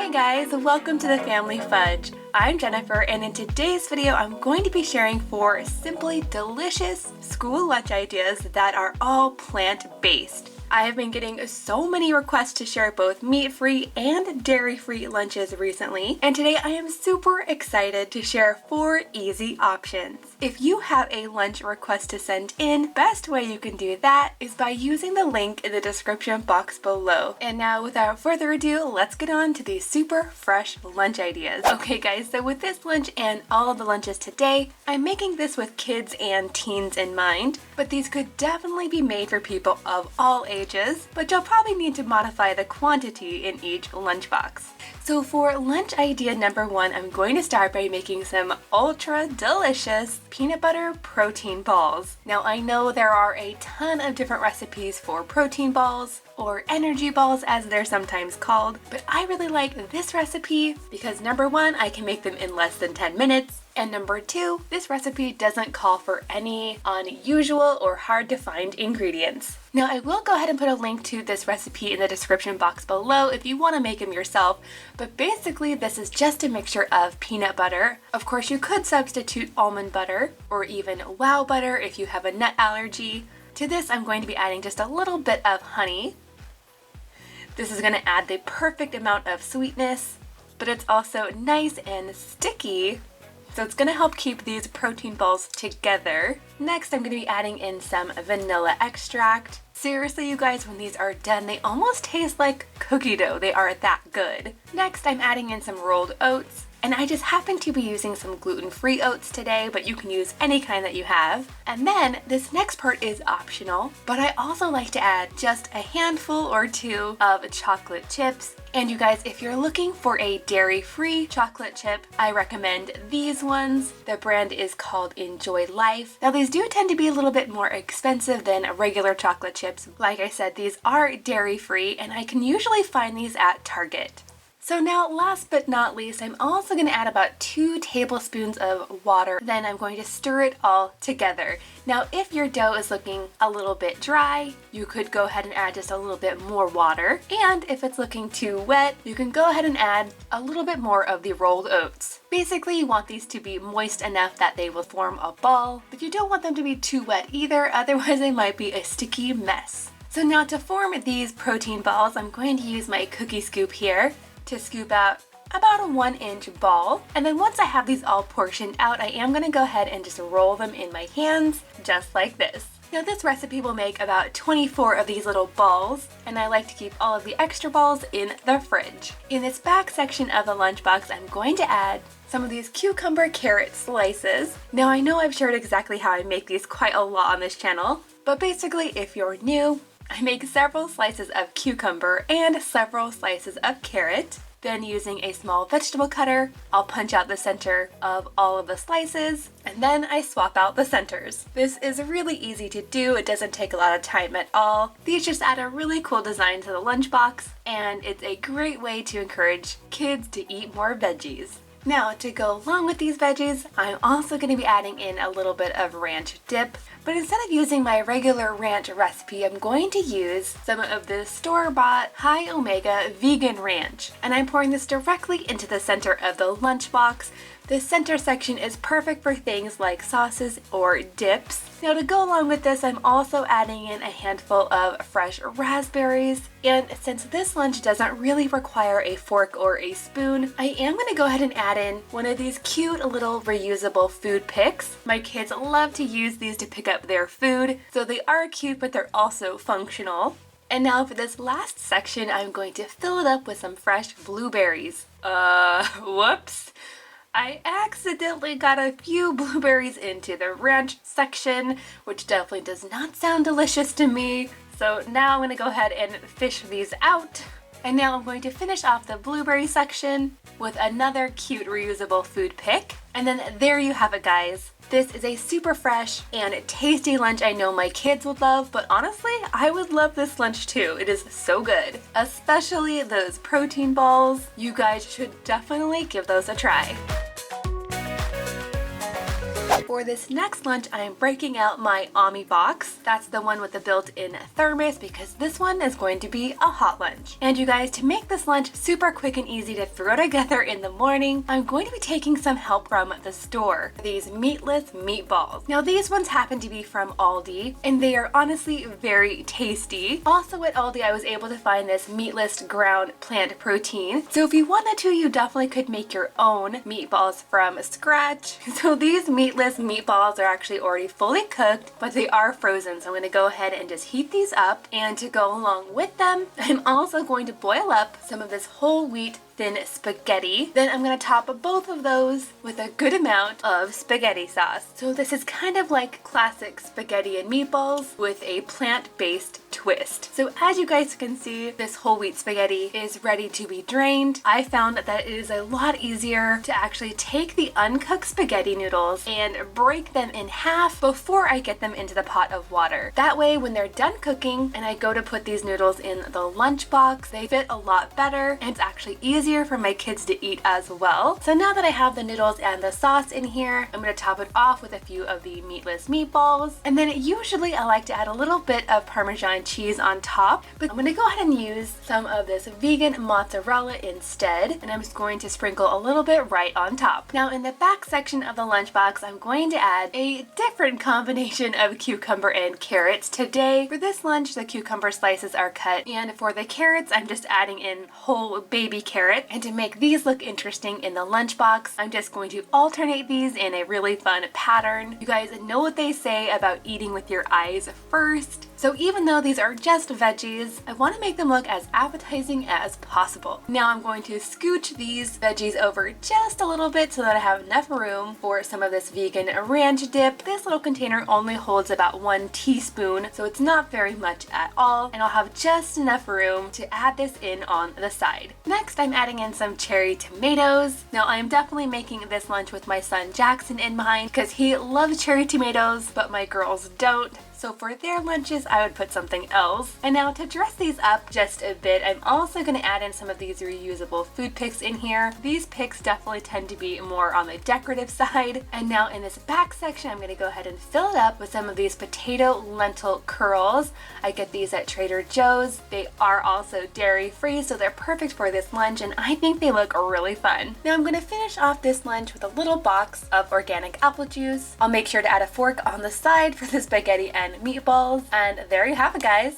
Hi guys, welcome to the Family Fudge. I'm Jennifer, and in today's video I'm going to be sharing 4 simply delicious school lunch ideas that are all plant-based. I have been getting so many requests to share both meat-free and dairy-free lunches recently, and today I am super excited to share 4 easy options. If you have a lunch request to send in, best way you can do that is by using the link in the description box below. And now without further ado, let's get on to these super fresh lunch ideas. Okay guys, so with this lunch and all of the lunches today, I'm making this with kids and teens in mind, but these could definitely be made for people of all ages, but you'll probably need to modify the quantity in each lunchbox. So for lunch idea number 1, I'm going to start by making some ultra delicious peanut butter protein balls. Now I know there are a ton of different recipes for protein balls, or energy balls as they're sometimes called, but I really like this recipe because number 1, I can make them in less than 10 minutes, and number 2, this recipe doesn't call for any unusual or hard to find ingredients. Now I will go ahead and put a link to this recipe in the description box below if you want to make them yourself, but basically this is just a mixture of peanut butter. Of course you could substitute almond butter or even wow butter if you have a nut allergy. To this I'm going to be adding just a little bit of honey. This is going to add the perfect amount of sweetness, but it's also nice and sticky, so it's going to help keep these protein balls together. Next, I'm going to be adding in some vanilla extract. Seriously, you guys, when these are done, they almost taste like cookie dough. They are that good. Next, I'm adding in some rolled oats. And I just happen to be using some gluten-free oats today, but you can use any kind that you have. And then this next part is optional, but I also like to add just a handful or 2 of chocolate chips. And you guys, if you're looking for a dairy-free chocolate chip, I recommend these ones. The brand is called Enjoy Life. Now these do tend to be a little bit more expensive than regular chocolate chips. Like I said, these are dairy-free, and I can usually find these at Target. So now, last but not least, I'm also going to add about 2 tablespoons of water. Then I'm going to stir it all together. Now, if your dough is looking a little bit dry, you could go ahead and add just a little bit more water. And if it's looking too wet, you can go ahead and add a little bit more of the rolled oats. Basically, you want these to be moist enough that they will form a ball, but you don't want them to be too wet either, otherwise they might be a sticky mess. So now to form these protein balls, I'm going to use my cookie scoop here to scoop out about a 1-inch ball. And then once I have these all portioned out, I am going to go ahead and just roll them in my hands, just like this. Now this recipe will make about 24 of these little balls, and I like to keep all of the extra balls in the fridge. In this back section of the lunchbox, I'm going to add some of these cucumber carrot slices. Now I know I've shared exactly how I make these quite a lot on this channel, but basically if you're new, I make several slices of cucumber and several slices of carrot. Then using a small vegetable cutter, I'll punch out the center of all of the slices, and then I swap out the centers. This is really easy to do. It doesn't take a lot of time at all. These just add a really cool design to the lunchbox, and it's a great way to encourage kids to eat more veggies. Now, to go along with these veggies, I'm also going to be adding in a little bit of ranch dip. But instead of using my regular ranch recipe, I'm going to use some of the store-bought high omega vegan ranch. And I'm pouring this directly into the center of the lunchbox. The center section is perfect for things like sauces or dips. Now to go along with this, I'm also adding in a handful of fresh raspberries. And since this lunch doesn't really require a fork or a spoon, I am going to go ahead and add in one of these cute little reusable food picks. My kids love to use these to pick up their food, so they are cute, but they're also functional. And now for this last section, I'm going to fill it up with some fresh blueberries. Whoops. I accidentally got a few blueberries into the ranch section, which definitely does not sound delicious to me. So now I'm going to go ahead and fish these out. And now I'm going to finish off the blueberry section with another cute reusable food pick. And then there you have it, guys. This is a super fresh and tasty lunch I know my kids would love, but honestly, I would love this lunch too. It is so good. Especially those protein balls. You guys should definitely give those a try. For this next lunch, I am breaking out my Ami box. That's the one with the built-in thermos because this one is going to be a hot lunch. And you guys, to make this lunch super quick and easy to throw together in the morning, I'm going to be taking some help from the store. These meatless meatballs. Now these ones happen to be from Aldi and they are honestly very tasty. Also at Aldi, I was able to find this meatless ground plant protein. So if you wanted to, you definitely could make your own meatballs from scratch. So these meatless meatballs are actually already fully cooked, but they are frozen. So I'm going to go ahead and just heat these up, and to go along with them, I'm also going to boil up some of this whole wheat thin spaghetti. Then I'm going to top both of those with a good amount of spaghetti sauce. So this is kind of like classic spaghetti and meatballs with a plant-based twist. So as you guys can see, this whole wheat spaghetti is ready to be drained. I found that it is a lot easier to actually take the uncooked spaghetti noodles and break them in half before I get them into the pot of water. That way, when they're done cooking and I go to put these noodles in the lunchbox, they fit a lot better and it's actually easier for my kids to eat as well. So now that I have the noodles and the sauce in here, I'm going to top it off with a few of the meatless meatballs. And then usually I like to add a little bit of Parmesan cheese on top, but I'm going to go ahead and use some of this vegan mozzarella instead, and I'm just going to sprinkle a little bit right on top. Now in the back section of the lunchbox, I'm going to add a different combination of cucumber and carrots. Today for this lunch, the cucumber slices are cut, and for the carrots, I'm just adding in whole baby carrots. And to make these look interesting in the lunchbox, I'm just going to alternate these in a really fun pattern. You guys know what they say about eating with your eyes first. So even though these are just veggies, I want to make them look as appetizing as possible. Now I'm going to scooch these veggies over just a little bit so that I have enough room for some of this vegan ranch dip. This little container only holds about 1 teaspoon, so it's not very much at all, and I'll have just enough room to add this in on the side. Next, I'm adding in some cherry tomatoes. Now I'm definitely making this lunch with my son Jackson in mind because he loves cherry tomatoes, but my girls don't. So for their lunches, I would put something else. And now to dress these up just a bit, I'm also going to add in some of these reusable food picks in here. These picks definitely tend to be more on the decorative side. And now in this back section, I'm going to go ahead and fill it up with some of these potato lentil curls. I get these at Trader Joe's. They are also dairy free, so they're perfect for this lunch, and I think they look really fun. Now I'm going to finish off this lunch with a little box of organic apple juice. I'll make sure to add a fork on the side for the spaghetti and meatballs, and there you have it, guys.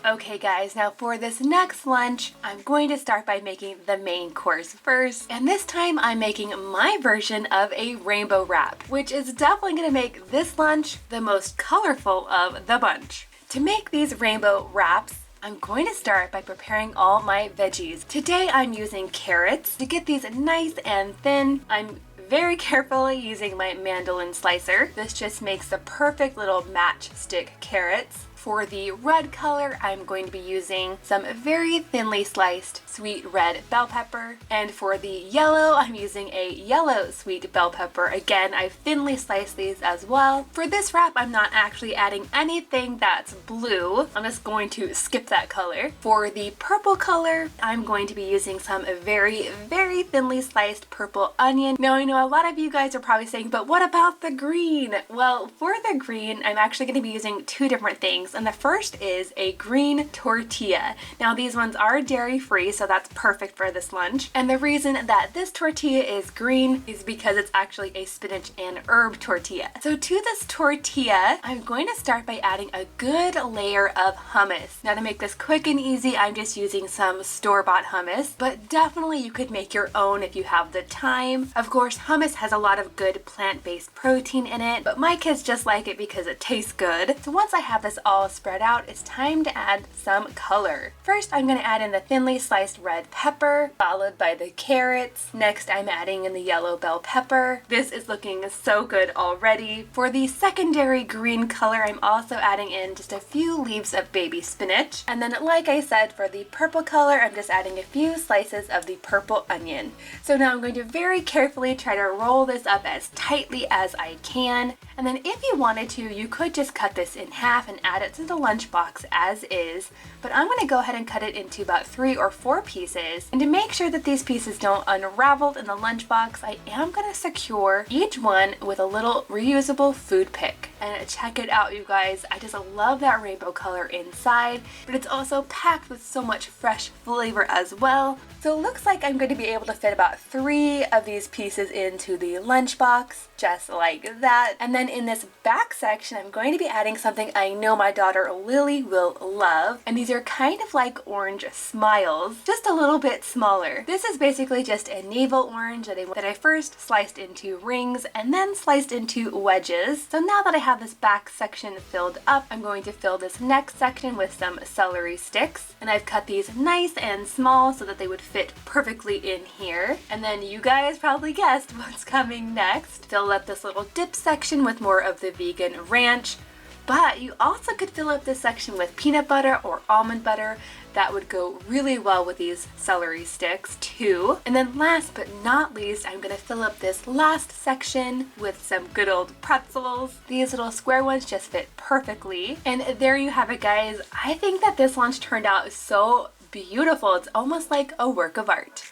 Okay guys, now for this next lunch, I'm going to start by making the main course first, and this time I'm making my version of a rainbow wrap, which is definitely going to make this lunch the most colorful of the bunch. To make these rainbow wraps, I'm going to start by preparing all my veggies. Today I'm using carrots. To get these nice and thin, I'm very carefully using my mandolin slicer. This just makes the perfect little matchstick carrots. For the red color, I'm going to be using some very thinly sliced sweet red bell pepper. And for the yellow, I'm using a yellow sweet bell pepper. Again, I've thinly sliced these as well. For this wrap, I'm not actually adding anything that's blue. I'm just going to skip that color. For the purple color, I'm going to be using some very, very thinly sliced purple onion. Now, I know a lot of you guys are probably saying, but what about the green? Well, for the green, I'm actually going to be using 2 different things. And the first is a green tortilla. Now these ones are dairy free, so that's perfect for this lunch. And the reason that this tortilla is green is because it's actually a spinach and herb tortilla. So to this tortilla, I'm going to start by adding a good layer of hummus. Now to make this quick and easy, I'm just using some store-bought hummus, but definitely you could make your own if you have the time. Of course, hummus has a lot of good plant-based protein in it, but my kids just like it because it tastes good. So once I have this all spread out, it's time to add some color. First, I'm going to add in the thinly sliced red pepper, followed by the carrots. Next, I'm adding in the yellow bell pepper. This is looking so good already. For the secondary green color, I'm also adding in just a few leaves of baby spinach. And then, like I said, for the purple color, I'm just adding a few slices of the purple onion. So now I'm going to very carefully try to roll this up as tightly as I can. And then if you wanted to, you could just cut this in half and add it it to the lunchbox as is, but I'm going to go ahead and cut it into about 3 or 4 pieces. And to make sure that these pieces don't unravel in the lunchbox, I am going to secure each one with a little reusable food pick. And check it out, you guys. I just love that rainbow color inside, but it's also packed with so much fresh flavor as well. So it looks like I'm going to be able to fit about 3 of these pieces into the lunchbox, just like that. And then in this back section, I'm going to be adding something I know my daughter Lily will love. And these are kind of like orange smiles, just a little bit smaller. This is basically just a navel orange that I first sliced into rings and then sliced into wedges. So now that I have this back section filled up, I'm going to fill this next section with some celery sticks. And I've cut these nice and small so that they would fit perfectly in here. And then you guys probably guessed what's coming next. Fill up this little dip section with more of the vegan ranch, but you also could fill up this section with peanut butter or almond butter. That would go really well with these celery sticks too. And then last but not least, I'm gonna fill up this last section with some good old pretzels. These little square ones just fit perfectly. And there you have it, guys. I think that this lunch turned out so beautiful. It's almost like a work of art.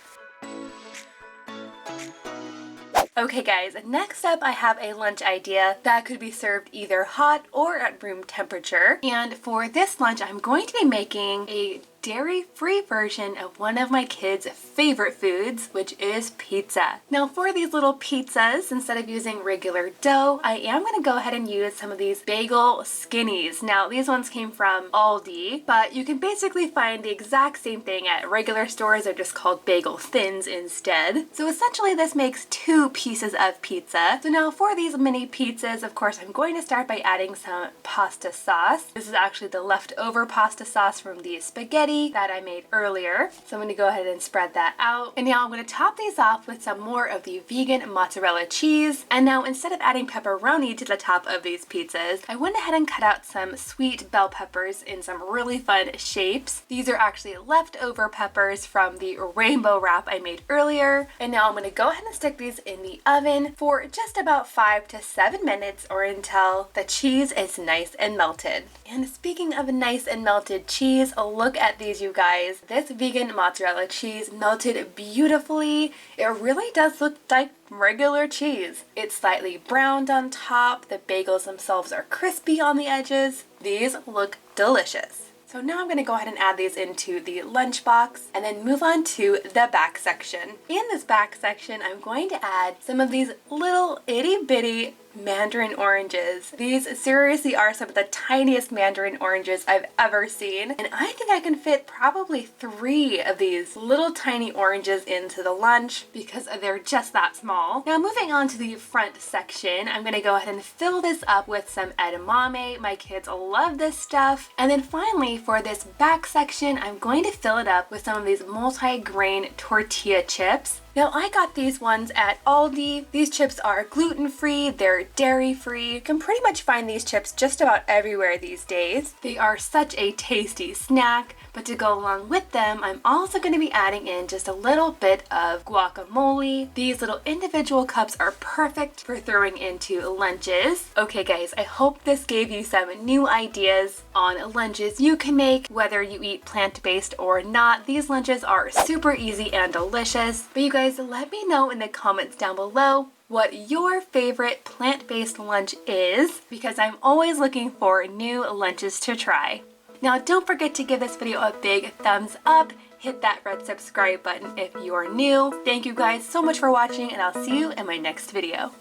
Okay guys, next up I have a lunch idea that could be served either hot or at room temperature. And for this lunch, I'm going to be making a dairy-free version of one of my kids' favorite foods, which is pizza. Now for these little pizzas, instead of using regular dough, I am going to go ahead and use some of these bagel skinnies. Now these ones came from Aldi, but you can basically find the exact same thing at regular stores. They're just called bagel thins instead. So essentially this makes 2 pieces of pizza. So now for these mini pizzas, of course, I'm going to start by adding some pasta sauce. This is actually the leftover pasta sauce from the spaghetti that I made earlier. So I'm going to go ahead and spread that out. And now I'm going to top these off with some more of the vegan mozzarella cheese. And now instead of adding pepperoni to the top of these pizzas, I went ahead and cut out some sweet bell peppers in some really fun shapes. These are actually leftover peppers from the rainbow wrap I made earlier. And now I'm going to go ahead and stick these in the oven for just about 5 to 7 minutes, or until the cheese is nice and melted. And speaking of nice and melted cheese, look at these, you guys. This vegan mozzarella cheese melted beautifully. It really does look like regular cheese. It's slightly browned on top. The bagels themselves are crispy on the edges. These look delicious. So now I'm going to go ahead and add these into the lunchbox and then move on to the back section. In this back section, I'm going to add some of these little itty bitty mandarin oranges. These seriously are some of the tiniest mandarin oranges I've ever seen, and I think I can fit probably 3 of these little tiny oranges into the lunch because they're just that small. Now moving on to the front section, I'm going to go ahead and fill this up with some edamame. My kids love this stuff. And then finally for this back section, I'm going to fill it up with some of these multi-grain tortilla chips. Now I got these ones at Aldi. These chips are gluten-free, they're dairy-free. You can pretty much find these chips just about everywhere these days. They are such a tasty snack, but to go along with them, I'm also going to be adding in just a little bit of guacamole. These little individual cups are perfect for throwing into lunches. Okay guys, I hope this gave you some new ideas on lunches you can make, whether you eat plant-based or not. These lunches are super easy and delicious, but you guys, let me know in the comments down below what your favorite plant-based lunch is, because I'm always looking for new lunches to try. Now don't forget to give this video a big thumbs up, hit that red subscribe button if you are new. Thank you guys so much for watching, and I'll see you in my next video.